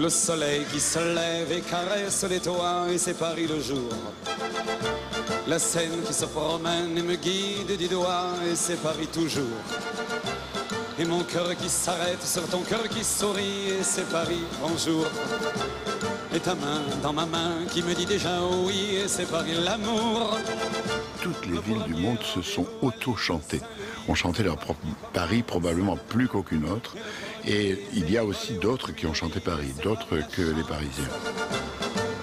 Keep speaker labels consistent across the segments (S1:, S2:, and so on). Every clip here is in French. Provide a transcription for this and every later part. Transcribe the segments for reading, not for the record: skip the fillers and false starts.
S1: Le soleil qui se lève et caresse les toits, et c'est Paris le jour. La Seine qui se promène et me guide du doigt, et c'est Paris toujours. Et mon cœur qui s'arrête sur ton cœur qui sourit, et c'est Paris, bonjour. Et ta main dans ma main qui me dit déjà oui, et c'est Paris l'amour.
S2: Toutes les villes du monde se sont auto-chantées. On chantait leur propre Paris probablement plus qu'aucune autre. Et il y a aussi d'autres qui ont chanté Paris, d'autres que les Parisiens.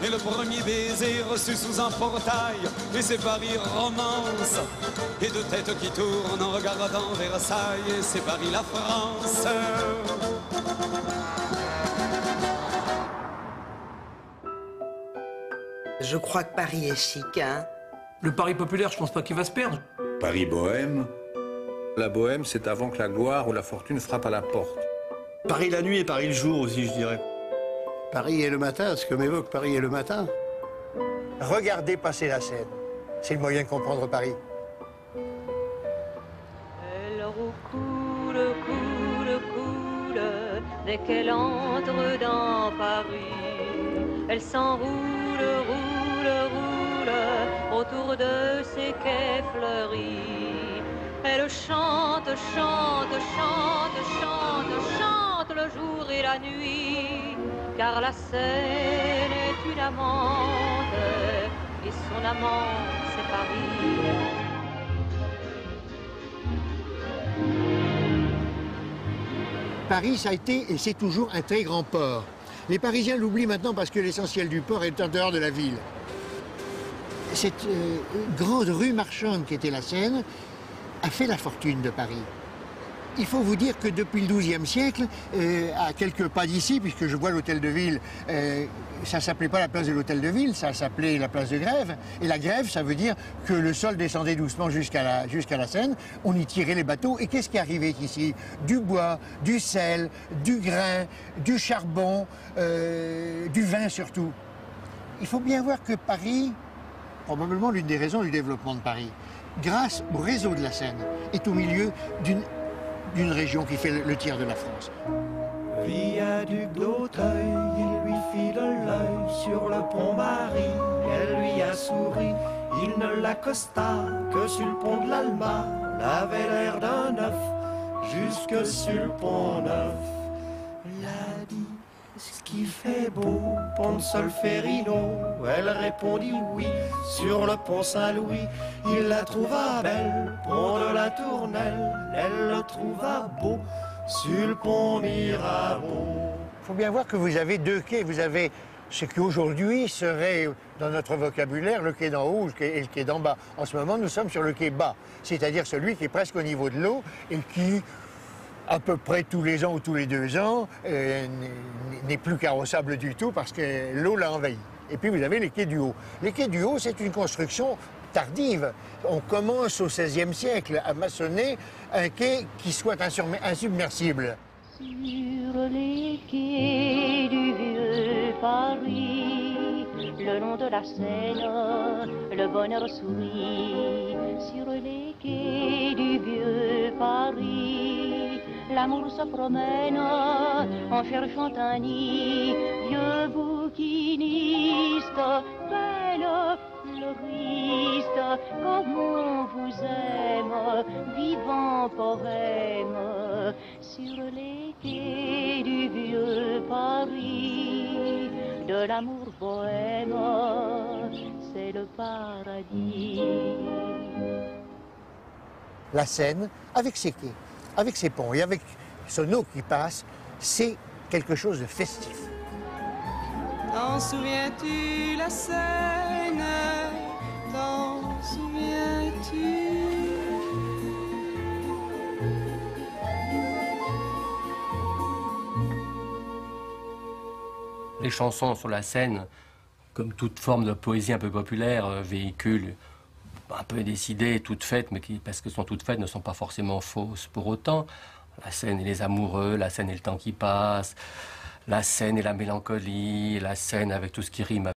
S1: Et le premier baiser reçu sous un portail, et c'est Paris romance. Et deux têtes qui tournent en regardant Versailles, et c'est Paris la France.
S3: Je crois que Paris est chic, hein.
S4: Le Paris populaire, je pense pas qu'il va se perdre.
S5: Paris bohème. La bohème, c'est avant que la gloire ou la fortune frappe à la porte.
S6: Paris la nuit et Paris le jour aussi, je dirais.
S7: Paris et le matin, ce que m'évoque Paris et le matin.
S8: Regardez passer la Seine. C'est le moyen de comprendre Paris.
S9: Elle recoule, coule, coule, dès qu'elle entre dans Paris. Elle s'enroule, roule, roule, autour de ses quais fleuris. Elle chante, chante, chante, chante, chante le jour et la nuit, car la Seine est une amante, et son amant, c'est Paris.
S10: Paris, ça a été et c'est toujours un très grand port. Les Parisiens l'oublient maintenant parce que l'essentiel du port est en dehors de la ville. Cette grande rue marchande qui était la Seine a fait la fortune de Paris. Il faut vous dire que depuis le XIIe siècle, à quelques pas d'ici, puisque je vois l'hôtel de ville, ça ne s'appelait pas la place de l'hôtel de ville, ça s'appelait la place de Grève. Et la Grève, ça veut dire que le sol descendait doucement jusqu'à la Seine, on y tirait les bateaux. Et qu'est-ce qui arrivait ici? Du bois, du sel, du grain, du charbon, du vin surtout. Il faut bien voir que Paris, probablement l'une des raisons du développement de Paris, grâce au réseau de la Seine, est au milieu d'une région qui fait le tiers de la France.
S11: Viaduc d'Auteuil, il lui file l'œil sur le pont Marie, elle lui a souri, il ne l'accosta que sur le pont de l'Alma, l'avait l'air d'un œuf, jusque sur le pont Neuf. L'a dit, ce qui fait beau, pont de Solferino, elle répondit oui, sur le pont Saint-Louis, il la trouva belle, pont de la Tournelle, elle le trouva beau, sur le pont Mirabeau.
S8: Il faut bien voir que vous avez deux quais. Vous avez ce qui aujourd'hui serait, dans notre vocabulaire, le quai d'en haut et le quai d'en bas. En ce moment, nous sommes sur le quai bas, c'est-à-dire celui qui est presque au niveau de l'eau et qui, à peu près tous les ans ou tous les 2 ans, n'est plus carrossable du tout parce que l'eau l'a envahi. Et puis vous avez les quais du haut. Les quais du haut, c'est une construction tardive. On commence au XVIe siècle à maçonner un quai qui soit insubmersible.
S9: Sur les quais du vieux Paris, le long de la Seine, le bonheur sourit. Sur les quais du vieux Paris, l'amour se promène en cherchant un nid. Vieux bouquiniste, belle fleuriste, comme on vous aime, vivant poème. Sur les quais du vieux Paris, de l'amour bohème, c'est le paradis.
S8: La Seine, avec ses quais, avec ses ponts et avec son eau qui passe, c'est quelque chose de festif.
S12: T'en souviens-tu, la Seine? T'en souviens-tu?
S4: Les chansons sur la Seine, comme toute forme de poésie un peu populaire, véhiculent un peu des idées toutes faites, mais qui, parce qu'elles sont toutes faites, ne sont pas forcément fausses pour autant. La Seine et les amoureux, la Seine et le temps qui passe, la Seine et la mélancolie, la Seine avec tout ce qui rime